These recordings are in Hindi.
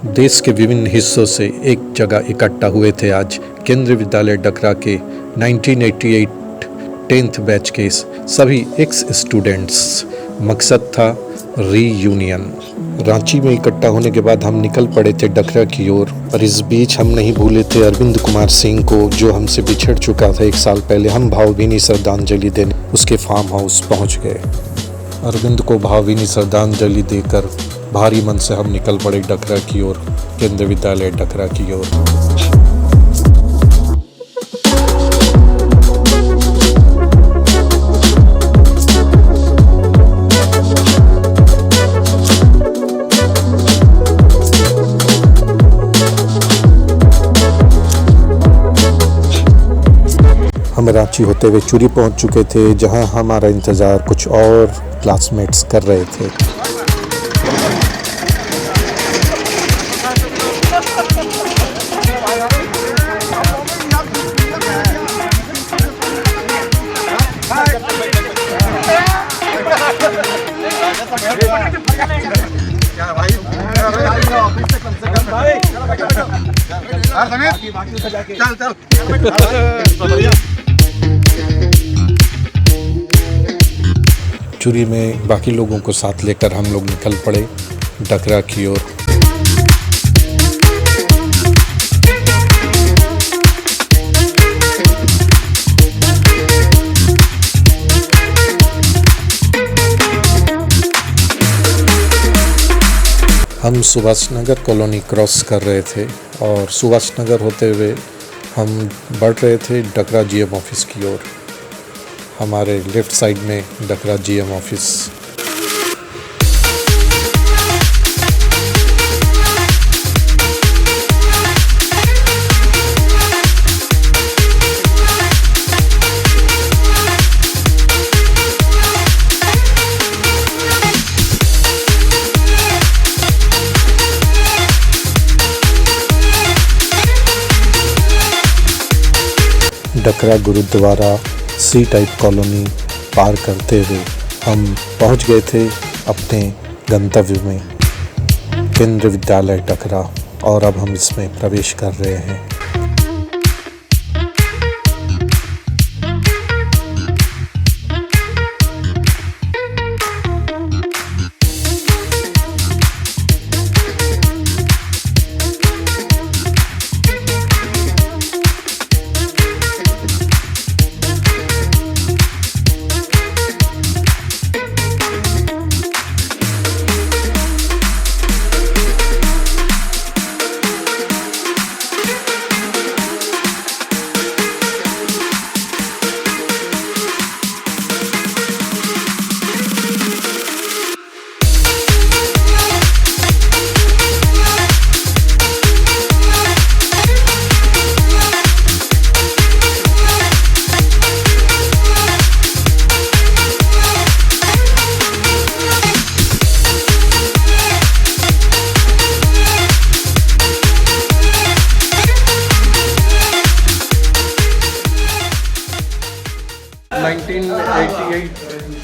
देश के विभिन्न हिस्सों से एक जगह इकट्ठा हुए थे आज केंद्रीय विद्यालय डकरा के 1988 10th बैच के सभी एक्स स्टूडेंट्स। मकसद था रीयूनियन। रांची में इकट्ठा होने के बाद हम निकल पड़े थे डकरा की ओर, और इस बीच हम नहीं भूले थे अरविंद कुमार सिंह को, जो हमसे बिछड़ चुका था 1 साल पहले। हम भावभीनी श्रद्धांजलि देने उसके फार्म हाउस पहुंच गए। अरविंद को भावभीनी श्रद्धांजलि देकर भारी मन से हम निकल पड़े डकरा की ओर, केंद्रीय विद्यालय डकरा की ओर। हम रांची होते हुए चूरी पहुंच चुके थे, जहां हमारा इंतज़ार कुछ और क्लासमेट्स कर रहे थे। चूरी में बाकी लोगों को साथ लेकर हम लोग निकल पड़े डकरा की ओर। हम सुभाष नगर कॉलोनी क्रॉस कर रहे थे और सुभाष नगर होते हुए हम बढ़ रहे थे डकरा जीएम ऑफिस की ओर। हमारे लेफ़्ट साइड में Dakra GM office. Dakra Gurudwara C type colony पार करते हुए हम पहुंच गए थे अपने गंतव्य में, केंद्रीय विद्यालय डकरा, और अब हम इसमें प्रवेश कर रहे हैं।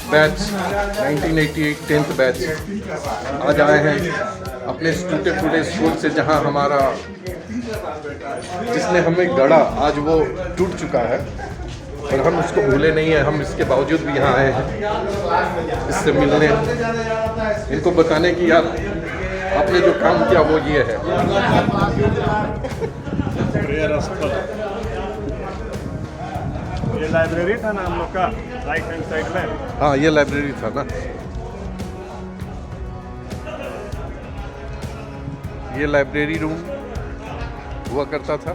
बैच 1988 10th बैच आज आए हैं अपने टूटे स्कूल से, जहां हमारा जिसने हमें गढ़ा आज वो टूट चुका है, और हम उसको भूले नहीं हैं। हम इसके बावजूद भी यहाँ आए हैं इससे मिलने, इनको बताने की यार आपने जो काम किया वो ये है। ये लाइब्रेरी था ना हम लोग का राइट हैंड साइड में। हाँ, ये लाइब्रेरी था ना, ये लाइब्रेरी रूम हुआ करता था।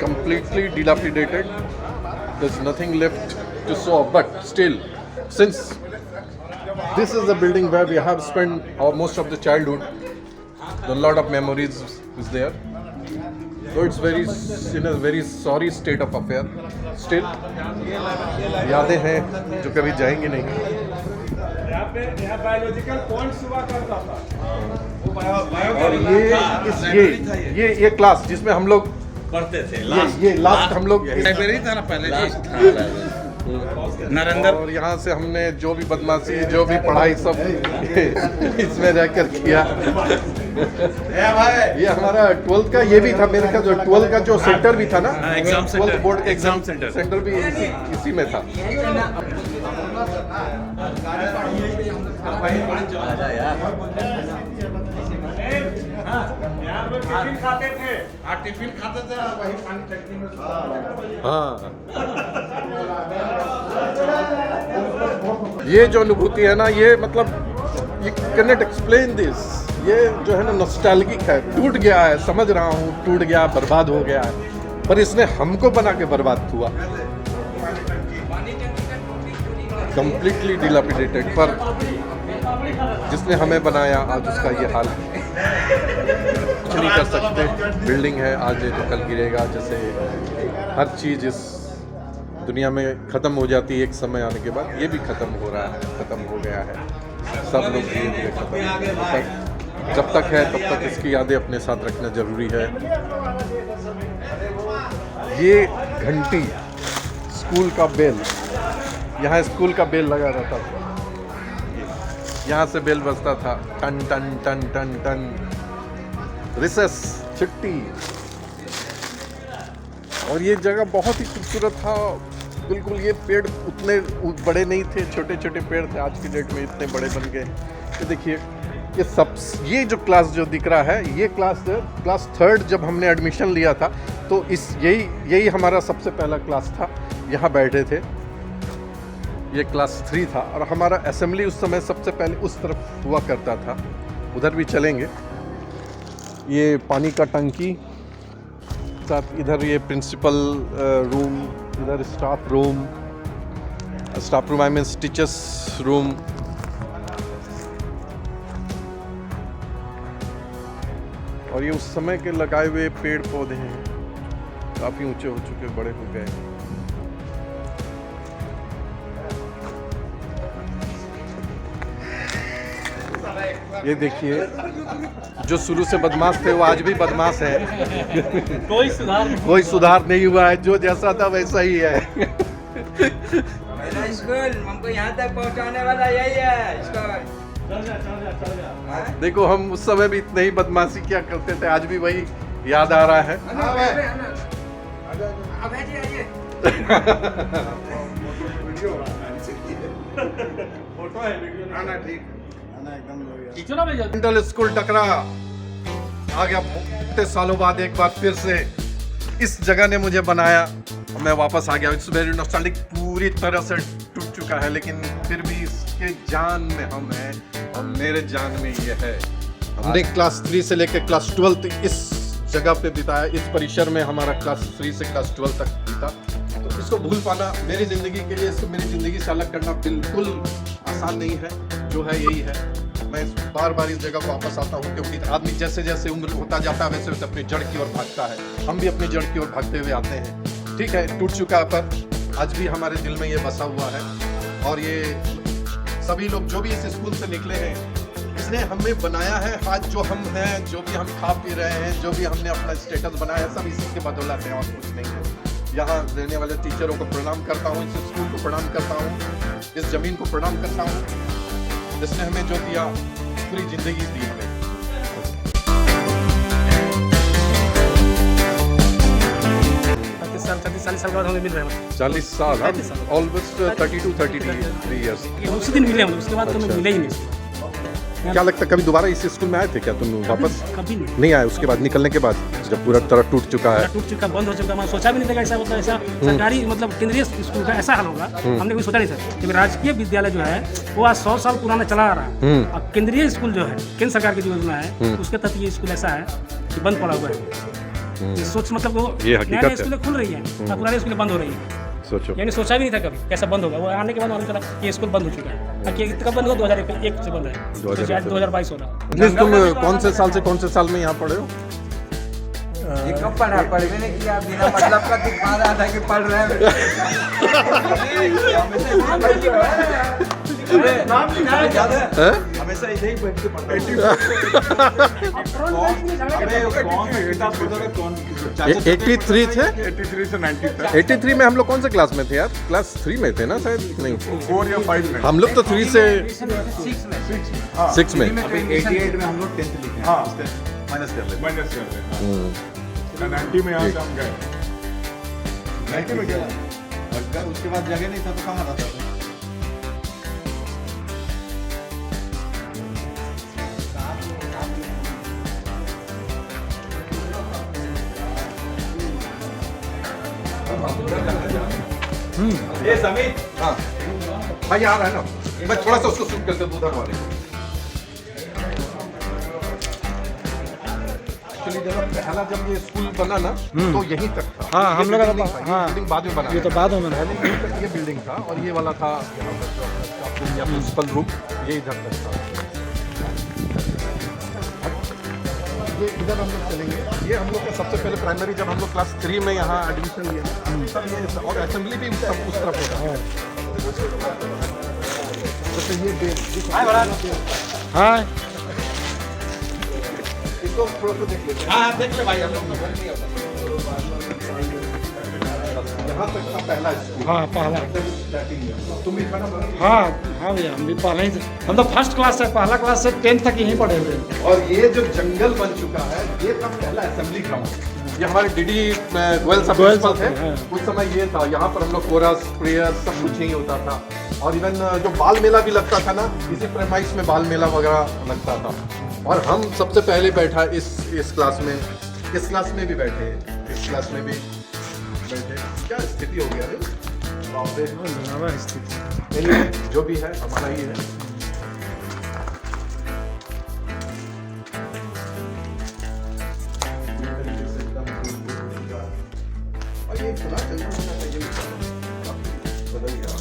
Completely dilapidated. There's nothing left to show, but still, since this is the building where we have spent most of the childhood, a lot of memories is there. So it's in a very sorry state of affair. Still, यादें हैं जो कभी जाएंगे नहीं। यहाँ बायोलॉजिकल पॉइंट्स हुआ करता था। और ये क्लास जिसमें हम लोग पढ़ते थे, ये लास्ट हम लोग लाइब्रेरी था ना पहले जी। नरेंद्र और यहाँ से हमने जो भी बदमाशी जो भी पढ़ाई सब इसमें रहकर किया। ये हमारा 12th का ये भी था, मेरे का जो 12th का जो सेंटर भी था ना, exam 12th centre, board exam centre. Centre भी इसी में था। यहाँ पे टिफिन खाते थे। टिफिन खाते थे और वही पानी टंकी में हाँ, ये जो अनुभूति है ना, ये मतलब ये कैन एक्सप्लेन दिस। ये जो है ना नॉस्टैल्जिक है, टूट गया है, समझ रहा हूँ, टूट गया, बर्बाद हो गया है, पर इसने हमको बना के बर्बाद हुआ, कंप्लीटली डिलापिडेटेड। पर जिसने हमें बनाया आज उसका ये हाल है, कुछ नहीं कर सकते। बिल्डिंग है, आज है तो कल गिरेगा। जैसे हर चीज़ इस दुनिया में ख़त्म हो जाती है एक समय आने के बाद, ये भी ख़त्म हो रहा है, ख़त्म हो गया है। सब लोग धीरे धीरे ख़त्म, जब तक है तब तक इसकी यादें अपने साथ रखना ज़रूरी है। ये घंटी, स्कूल का बेल, यहाँ स्कूल का बेल लगा रहता था, यहाँ से बेल बजता था, टन टन टन टन टन। रिसेस, छुट्टी। और ये जगह बहुत ही खूबसूरत था, बिल्कुल। ये पेड़ उतने बड़े नहीं थे, छोटे छोटे पेड़ थे, आज की डेट में इतने बड़े बन गए। ये देखिए, ये जो क्लास जो दिख रहा है, ये क्लास 3rd जब हमने एडमिशन लिया था, तो यही हमारा सबसे पहला क्लास था, यहाँ बैठे थे। ये क्लास 3 था और हमारा असेंबली उस समय सबसे पहले उस तरफ हुआ करता था, उधर भी चलेंगे। ये पानी का टंकी, साथ इधर ये प्रिंसिपल रूम, इधर staff room I means teachers room. और ये उस समय के लगाए हुए पेड़ पौधे हैं, काफ़ी ऊंचे हो चुके, बड़े हो गए। ये देखिए, जो शुरू से बदमाश थे वो आज भी बदमाश है। कोई सुधार नहीं हुआ है, जो जैसा था वैसा ही है। मेरा स्कूल हमको यहाँ तक पहुँचाने वाला यही है स्कूल। देखो, हम उस समय भी इतने ही बदमाशी क्या करते थे, आज भी वही याद आ रहा है। फोटो है, वीडियो ठीक। मिडल स्कूल डकरा आ गया बहुत सालों बाद, एक बार फिर से इस जगह ने मुझे बनाया, मैं वापस आ गया। इट्स वेरी नॉस्टैल्जिक, पूरी तरह से टूट चुका है, लेकिन फिर भी इसके जान में हम हैं और मेरे जान में ये है। हमने क्लास 3 से लेकर क्लास 12 इस जगह पे बिताया, इस परिसर में हमारा क्लास 3 से क्लास 12 तक बीता। तो इसको भूल पाना मेरी ज़िंदगी के लिए, इसको मेरी ज़िंदगी से अलग करना बिल्कुल आसान नहीं है। जो है यही है, मैं बार बार इस जगह को वापस आता हूँ, क्योंकि आदमी जैसे जैसे उम्र होता जाता है वैसे वैसे अपनी जड़ की ओर भागता है। हम भी अपनी जड़ की ओर भागते हुए आते हैं। ठीक है, टूट चुका है, पर आज भी हमारे दिल में ये बसा हुआ है। और ये सभी लोग जो भी इस स्कूल से निकले हैं, इसने हमें बनाया है। आज जो हम हैं, जो भी हम खा पी रहे हैं, जो भी हमने अपना स्टेटस बनाया है, सब इसी के बदौलत है और कुछ नहीं है। यहाँ रहने वाले टीचरों को प्रणाम करता हूँ, इस स्कूल को प्रणाम करता हूँ, इस ज़मीन को प्रणाम करता हूँ, जिसने हमें जो दिया, पूरी ज़िंदगी दी हमें। चालीस साल बाद हमें मिल रहे हैं। 40 साल, ऑलमोस्ट 32-33 ईयर्स। उसी दिन मिले हम, उसके बाद तो हमें मिले ही नहीं। क्या लगता है कभी दोबारा इस स्कूल में आए थे क्या तुम वापस? कभी नहीं आए। उसके बाद निकलने के बाद जब पूरा तरह टूट चुका है, टूट चुका, बंद हो चुका, मैं सोचा भी नहीं था कि ऐसा मतलब ऐसा सरकारी मतलब केंद्रीय स्कूल का ऐसा हाल होगा। हमने कभी सोचा नहीं था कि राजकीय विद्यालय जो है वो आज 100 साल पुराना चला आ रहा है। और केंद्रीय स्कूल जो है, केंद्र सरकार की जो योजना है, उसके तहत ये स्कूल ऐसा है कि बंद पड़ा हुआ है। ये सोच मतलब वो ये हकीकत नई है। स्कूलें खुल रही है और पुरानी स्कूलें बंद हो रही है। सोचो। यानी सोचा भी नहीं था कभी कैसा बंद होगा। वो आने के बाद मालूम चला कि ये स्कूल बंद हो चुका है। कब बंद हुआ? 2001 से बंद है, 2022 हो रहा। तुम कौन से साल से कौन से साल में यहाँ पढ़े हो? ये कब पढ़ा? पढ़ने ने किया, बिना मतलब का दिखा रहा था कि पढ़ रहे हैं। हैं? हमेशा इधर ही बैठ के पढ़ता है। ये 83 थे? 83 से 90 तक 83 में हम लोग कौन से क्लास में थे यार? क्लास 3 में थे ना शायद? नहीं, 4 या 5 में। हम लोग तो 3 से 6 में। अभी 88 में हम लोग 10th लिखे। हाँ, माइनस कर ले। माइनस कर ले। 90 में यहाँ से हम गए। 90 में गए। अगर उसके बाद जगह नहीं था तो कहाँ रहता था? ये समीर हाँ भाई आ रहा है ना, मैं थोड़ा सा उसको शूट करते उधर वाले को। एक्चुअली जब पहला जब ये स्कूल बना ना तो यहीं तक था। हाँ, हम लोग बिल्डिंग नहीं था, ये बिल्डिंग बाद में बना। ये तो बाद में बना। पहले यहीं तक ये बिल्डिंग था और ये वाला था यहाँ पर जो अपना स्टाफ रूम या प्रिंसिपल रूम, ये इधर तक था। ये इधर हम लोग चलेंगे। ये हम लोग का सबसे पहले प्राइमरी जब हम लोग क्लास 3 में यहाँ एडमिशन लिया तब ये और असेंबली भी सब उस तरफ होता है। जैसे ये हाँ इसको थोड़ा सा देख लेते हैं। हाँ देख ले भाई, हम लोग यहाँ तक का पहला स्कूल। हाँ पहला। तुम भी खाना बना? हाँ हाँ भैया, हम भी पहले ही से, हम तो फर्स्ट क्लास से, पहला क्लास से 10th तक यहीं पढ़े हुए हैं। और ये जो जंगल बन चुका है ये था पहला असेंबली ग्राउंड। ये हमारे डीडी गोयल साहब प्रिंसिपल थे, हाँ। उस समय ये था। यहाँ पर हम लोग कोरस प्रेयर सब कुछ यही होता था। और इवन जो बाल मेला भी लगता था ना, इसी प्रेमाइस में बाल मेला वगैरह लगता था। और हम सबसे पहले बैठा इस क्लास में, इस क्लास में भी बैठे, इस क्लास में भी बैठे। क्या स्थिति हो गया रे? Anyway, जो भी है हमारा ही है। और ये खुला चलना होना चाहिए, बदल गया।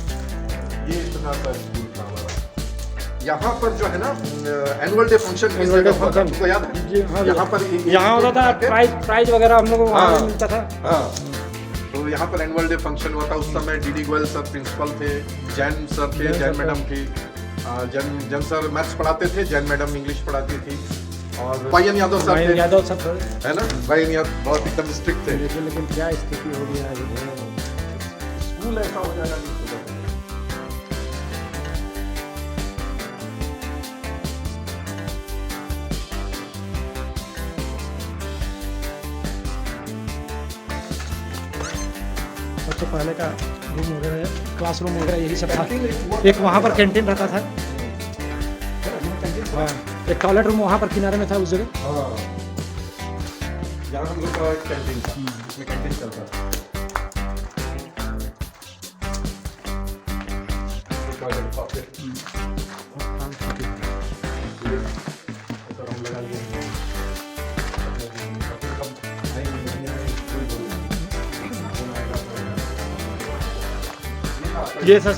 ये इतना सा स्कूल था हमारा। यहाँ पर जो है ना एनुअल डे फंक्शन को याद है? यहाँ पर यहाँ होता था प्राइज वगैरह हम लोग को वहाँ हाँ। मिलता था। हाँ, तो यहाँ पर एनुअल डे फंक्शन हुआ था। उस समय डीडी गोयल सर प्रिंसिपल थे, जैन सर थे, जैन मैडम थी। जैन सर मैथ्स पढ़ाते थे, जैन मैडम इंग्लिश पढ़ाती थी। और वायन यादव सर थे, यादव सब है ना? वायन यादव बहुत एकदम स्ट्रिक्ट थे। लेकिन क्या स्थिति हो गया है। स्कूल ऐसा हो जाएगा नहीं सुधर। सबसे पहले का रूम वगैरह, क्लासरूम वगैरह यही सब था। एक वहाँ पर कैंटीन रहता था। हाँ, एक टॉयलेट रूम वहाँ पर किनारे में था उस जगह। हाँ, यहाँ हम लोग का कैंटीन था, इसमें कैंटीन चलता था। ये था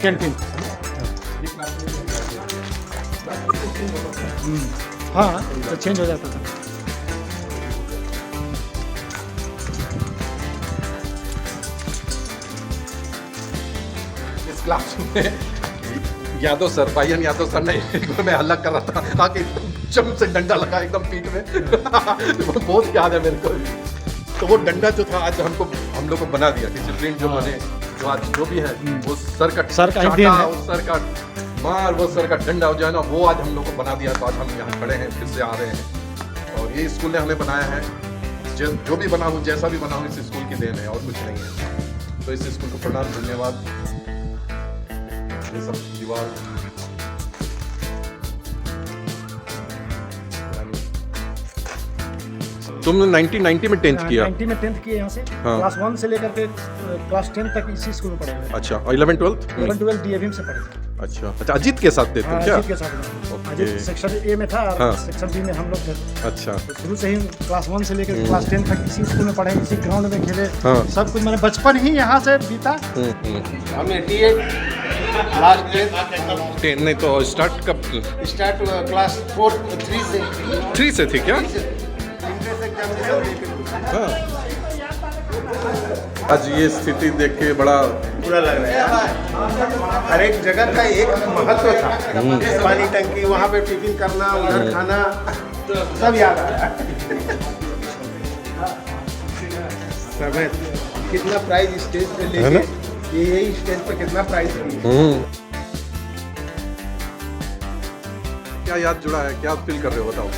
कैंटीन। हाँ, तो चेंज हो जाता था। इस क्लास में यादव सर, भाईयन यादव सर ने मैं हल्ला कर रहा था, आके चम से डंडा लगा एकदम पीठ में। वो बहुत याद है मेरे को। तो वो डंडा जो था आज हम लोग को बना दिया डिसिप्लिन जो बने, जो आज जो भी है वो सर का ही देन है। वो सर का मार, वो सर का डंडा जो है ना, वो आज हम लोग को बना दिया। तो आज हम यहाँ खड़े हैं, फिर से आ रहे हैं। और ये स्कूल ने हमें बनाया है। जो भी बना हूँ, जैसा भी बना हूँ, इस स्कूल की देन है और कुछ नहीं है। तो इस स्कूल को प्रणाम, धन्यवाद। ये सब दीवार तुमने 1990 में 10th किया? 90 में 10th किए यहाँ से। हाँ। क्लास 1 से लेकर के क्लास 10 तक इसी स्कूल में पढ़े हुए। अच्छा, और 11 12th? 11-12 डीएवी से पढ़े। अच्छा, अजीत के साथ थे तुम हाँ, क्या? अजीत के साथ में। ओके। अजीत सेक्शन ए में था और हाँ। सेक्शन बी में हम लोग थे। अच्छा, तो शुरू से ही क्लास 1 से लेकर क्लास 10 तक इसी स्कूल में पढ़े, इसी ग्राउंड में खेले। हाँ। सब कुछ मैंने बचपन ही यहाँ से बीता। हम 88 लास्ट 10 नहीं तो स्टार्ट कब? स्टार्ट क्लास 3 से 3 से थी क्या? हाँ। आज ये स्थिति देख के बड़ा पूरा लग रहा है। हर एक जगह का एक महत्व था। पानी टंकी, वहाँ पे टिफिन करना, उधर खाना, सब याद आ रहा है। सब है। कितना प्राइज स्टेज पे लेके, यही स्टेज पे कितना प्राइज दिए। क्या याद जुड़ा है, क्या फील कर रहे हो बताओ।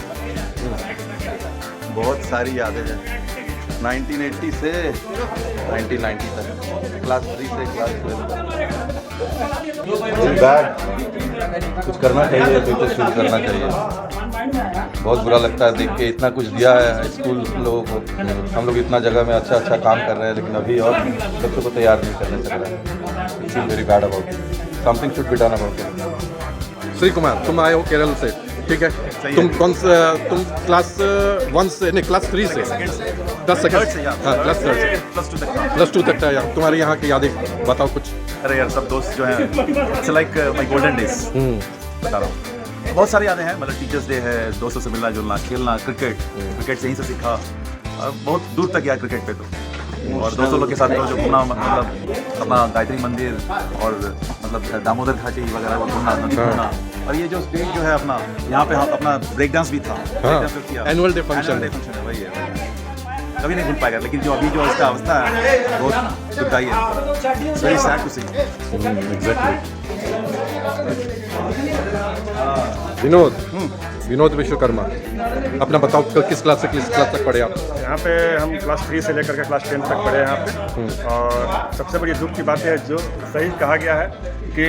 बहुत सारी यादें हैं 1980 से 1990 तक, क्लास 3 से क्लास 12 तक। कुछ करना चाहिए, बिल्कुल शुरू करना चाहिए। बहुत बुरा लगता है देख के, इतना कुछ दिया है स्कूल लोगों को, हम लोग इतना जगह में अच्छा अच्छा काम कर रहे हैं, लेकिन अभी और बच्चों को तैयार नहीं करने सक रहे हैं। It's very bad about it, something should be done about it. Shri Kumar, तुम आए हो केरल से, ठीक है। तुम कौन सा, तुम क्लास 1 से नहीं क्लास 3 से 10 सेकंड, हाँ क्लास 3 से प्लस 2 तक था यार। तुम्हारे यहाँ की यादें बताओ कुछ। अरे यार सब दोस्त जो हैं, it's like my golden days बता रहा हूँ। बहुत सारी यादें हैं, मतलब टीचर्स डे है, दोस्तों से मिलना जुलना, खेलना, क्रिकेट से यहीं से सीखा, और बहुत दूर तक गया क्रिकेट पे तो। और दोस्तों लोग के साथ जो घूमना, मतलब अपना गायत्री मंदिर और मतलब दामोदर घाटी वगैरह घूमना। और ये जो स्टेज जो है अपना, यहाँ पे अपना ब्रेक डांस भी था, एनुअल डे फंक्शन है, वही है। कभी नहीं भूल पाएगा, लेकिन जो अभी जो इसका अवस्था है बहुत दुखदाई है। Very sad to see. Exactly. Vinod Vishwakarma, अपना बताओ किस क्लास से किस क्लास तक पढ़े आप। यहाँ पे हम क्लास 3 से लेकर के क्लास 10 तक पढ़े हैं यहाँ पे। और सबसे बड़ी दुख की बात है, जो सही कहा गया है कि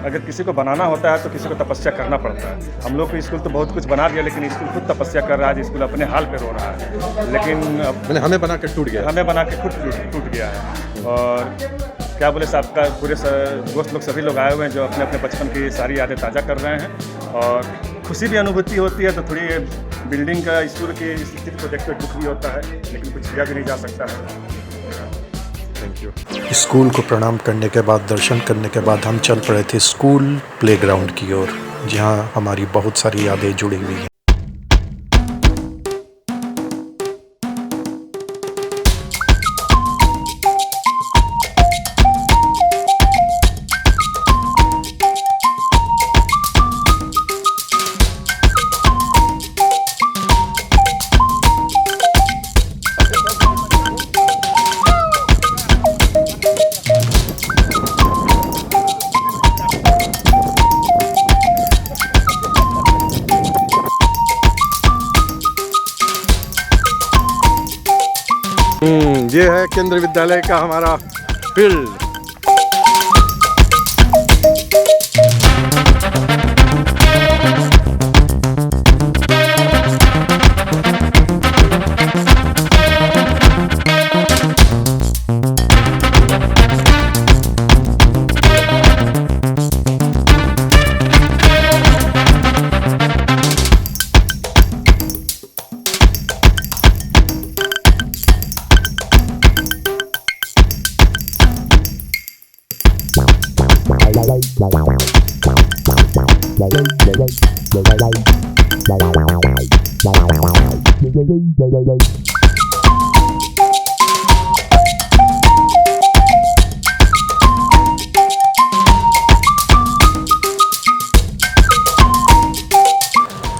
अगर किसी को बनाना होता है तो किसी को तपस्या करना पड़ता है। हम लोग को स्कूल तो बहुत कुछ बना दिया, लेकिन स्कूल खुद तपस्या कर रहा है, स्कूल अपने हाल पे रो रहा है। लेकिन मैंने हमें बना के टूट गया, हमें बना के खुद टूट गया है। और क्या बोले साहब का, पूरे दोस्त लोग सभी लोग आए हुए हैं जो अपने अपने बचपन की सारी यादें ताज़ा कर रहे हैं। और खुशी भी अनुभूति होती है, तो थोड़ी बिल्डिंग का स्कूल की स्थिति को देखते हुए दुख भी होता है, लेकिन कुछ किया भी नहीं जा सकता है। Thank you. स्कूल को प्रणाम करने के बाद, दर्शन करने के बाद हम चल पड़े थे स्कूल प्लेग्राउंड की ओर, जहां हमारी बहुत सारी यादें जुड़ी हुई हैं। ये है केंद्रीय विद्यालय का हमारा फील्ड।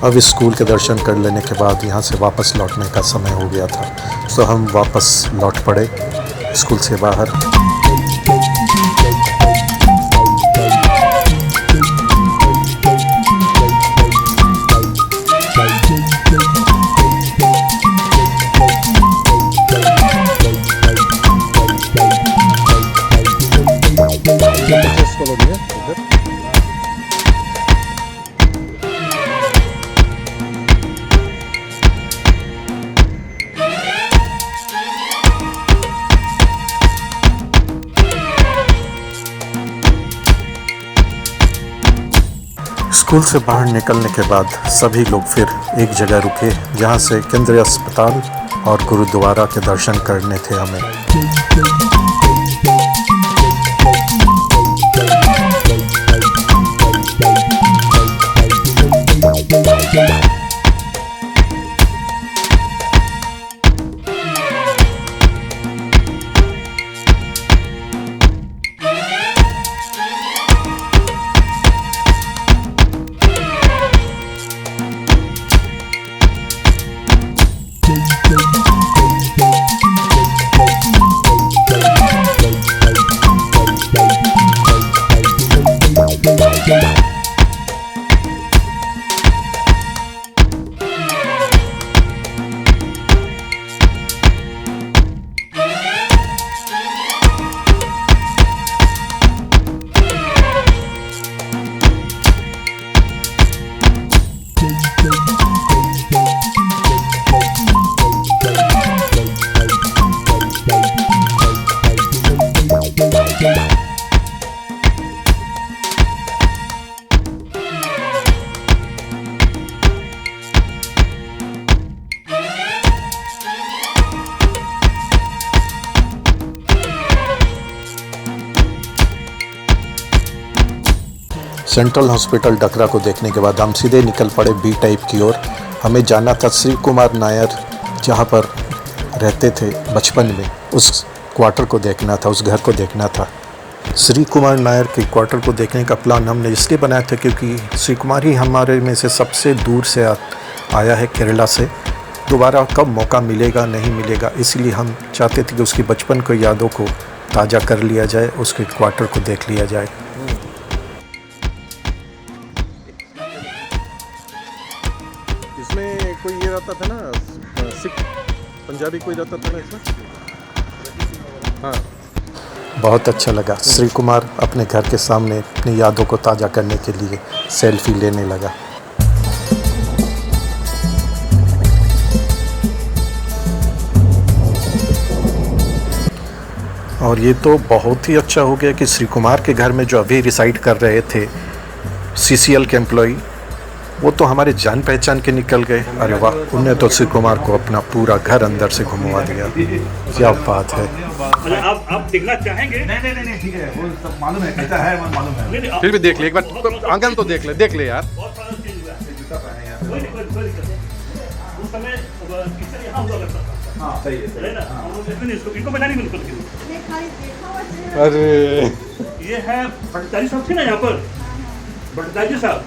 अब स्कूल के दर्शन कर लेने के बाद यहाँ से वापस लौटने का समय हो गया था, तो हम वापस लौट पड़े स्कूल से बाहर। स्कूल से बाहर निकलने के बाद सभी लोग फिर एक जगह रुके, जहां से केंद्रीय अस्पताल और गुरुद्वारा के दर्शन करने थे हमें। सेंट्रल हॉस्पिटल डकरा को देखने के बाद हम सीधे निकल पड़े बी टाइप की ओर। हमें जाना था श्री कुमार नायर जहाँ पर रहते थे बचपन में, उस क्वार्टर को देखना था, उस घर को देखना था। श्री कुमार नायर के क्वार्टर को देखने का प्लान हमने इसलिए बनाया था क्योंकि श्री कुमार ही हमारे में से सबसे दूर से आया है, केरला से। दोबारा कब मौका मिलेगा नहीं मिलेगा, इसलिए हम चाहते थे कि उसकी बचपन को यादों को ताज़ा कर लिया जाए, उसके क्वार्टर को देख लिया जाए। इसमें कोई ये रहता था ना, सिख पंजाबी कोई रहता था ना इसमें। हाँ, बहुत अच्छा लगा। श्री कुमार अपने घर के सामने अपनी यादों को ताज़ा करने के लिए सेल्फी लेने लगा। और ये तो बहुत ही अच्छा हो गया कि श्री कुमार के घर में जो अभी रिसाइड कर रहे थे CCL के एम्प्लॉई, वो तो हमारे जान पहचान के निकल गए। अरे वाह, उनने तो श्री कुमार को अपना पूरा घर अंदर से घुमवा दिया। क्या बात है। आप देखना चाहेंगे? नहीं ठीक है, वो सब मालूम है, कैसा है मालूम है। फिर भी देख ले एक बार, आंगन तो देख ले यार। उस समय किचन यहाँ हुआ करता था। हाँ सही है ना, इनको बना नहीं मिलता। अरे ये है भट्टाचार्य साहब थे ना यहाँ पर, भट्टाचार्य साहब।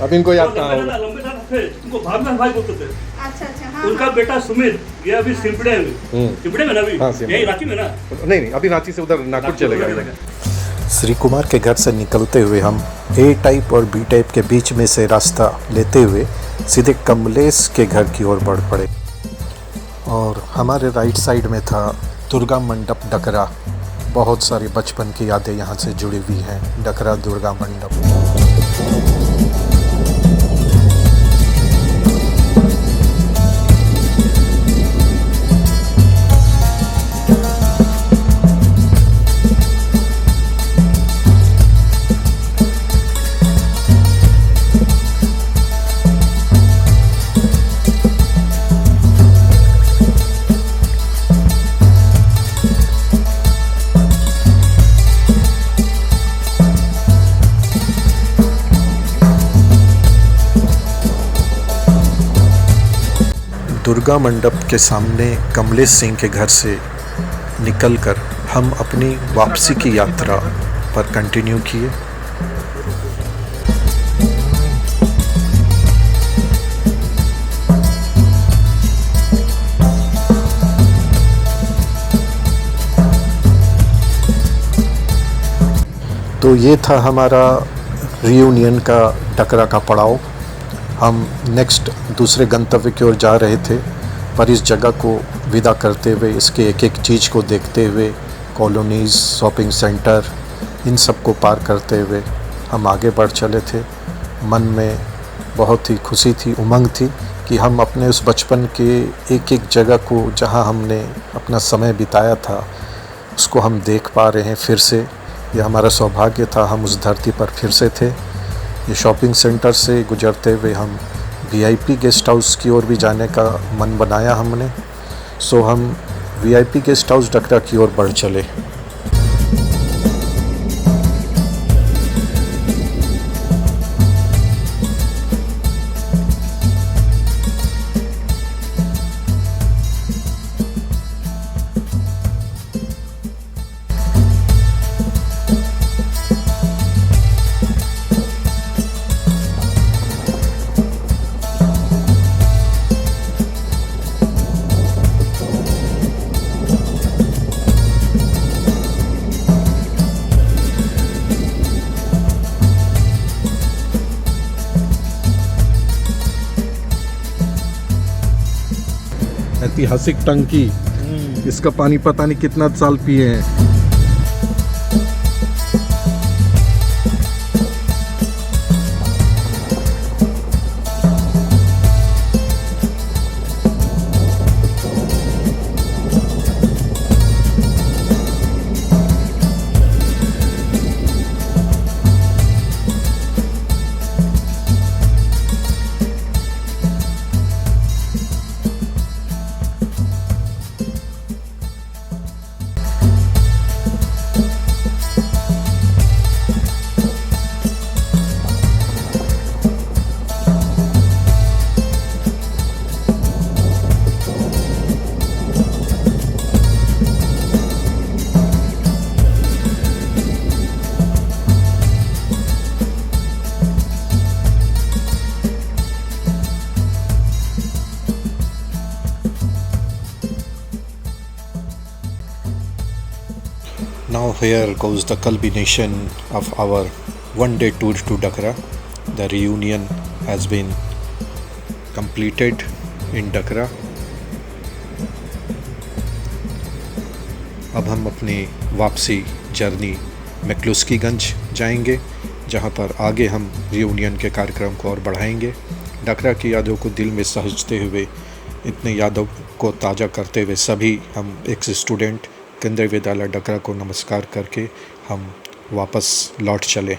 अब इनको याद कहाँ होगा। लंबे साहब थे, उनको भागना भाई बोलते थे। अच्छा हाँ, उनका बेटा सुमित, ये अभी सिमपड़े में ना, अभी यही रांची में ना। नहीं, अभी रांची से उधर नागपुर चलेगा। श्री कुमार के घर से निकलते हुए हम A टाइप और B टाइप के बीच में से रास्ता लेते हुए सीधे कमलेश के घर की ओर बढ़ पड़े। और हमारे राइट साइड में था दुर्गा मंडप डकरा। बहुत सारी बचपन की यादें यहाँ से जुड़ी हुई हैं। डकरा दुर्गा मंडप। दुर्गा मंडप के सामने कमलेश सिंह के घर से निकलकर हम अपनी वापसी की यात्रा पर कंटिन्यू किए। तो ये था हमारा रियूनियन का डकरा का पड़ाव। हम नेक्स्ट दूसरे गंतव्य की ओर जा रहे थे, पर इस जगह को विदा करते हुए, इसके एक एक चीज़ को देखते हुए, कॉलोनीज़, शॉपिंग सेंटर, इन सब को पार करते हुए हम आगे बढ़ चले थे। मन में बहुत ही खुशी थी, उमंग थी कि हम अपने उस बचपन के एक एक जगह को, जहां हमने अपना समय बिताया था, उसको हम देख पा रहे हैं फिर से। यह हमारा सौभाग्य था, हम उस धरती पर फिर से थे। ये शॉपिंग सेंटर से गुजरते हुए हम VIP गेस्ट हाउस की ओर भी जाने का मन बनाया हमने। सो हम VIP गेस्ट हाउस डकरा की ओर बढ़ चले। ऐतिहासिक टंकी, इसका पानी पता नहीं कितना साल पिए हैं। Now here goes the culmination of our one-day tour to Dakra. The reunion has been completed in Dakra. अब हम अपनी वापसी जर्नी मैक्लुस्कीगंज जाएंगे, जहां पर आगे हम रियूनियन के कार्यक्रम को और बढ़ाएंगे। डकरा की यादों को दिल में सहेजते हुए, इतने यादों को ताज़ा करते हुए सभी हम एक्स स्टूडेंट केंद्रीय विद्यालय डकरा को नमस्कार करके हम वापस लौट चले।